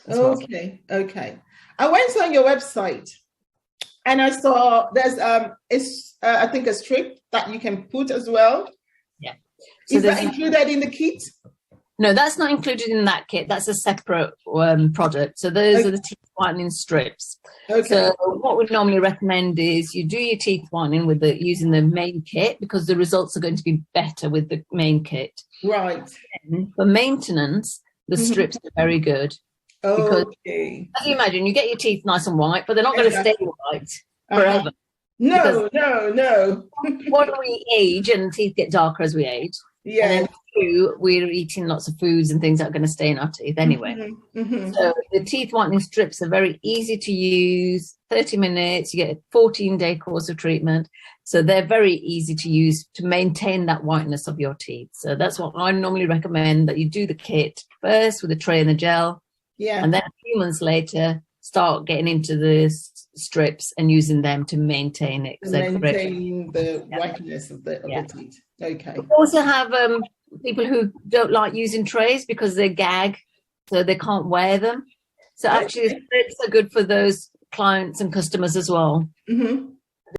as well. Okay. I went on your website and I saw there's I think a strip that you can put as well. Yeah. So is that included in the kit? No, that's not included in that kit. That's a separate product. So those are the teeth whitening strips. Okay. So what we normally recommend is you do your teeth whitening with using the main kit, because the results are going to be better with the main kit. Right. And for maintenance, the strips are very good. Because as you imagine, you get your teeth nice and white, but they're not going to stay white forever. No. One, we age and teeth get darker as we age. Yeah. And then two, we're eating lots of foods and things that are going to stay in our teeth anyway. So the teeth whitening strips are very easy to use. 30 minutes, you get a 14-day course of treatment. So they're very easy to use to maintain that whiteness of your teeth. So that's what I normally recommend, that you do the kit first with the tray and the gel. Yeah. And then a few months later, start getting into the strips and using them to maintain it. Maintain the whiteness of the teeth. Okay. We also have people who don't like using trays because they gag, so they can't wear them. So actually, the strips are good for those clients and customers as well.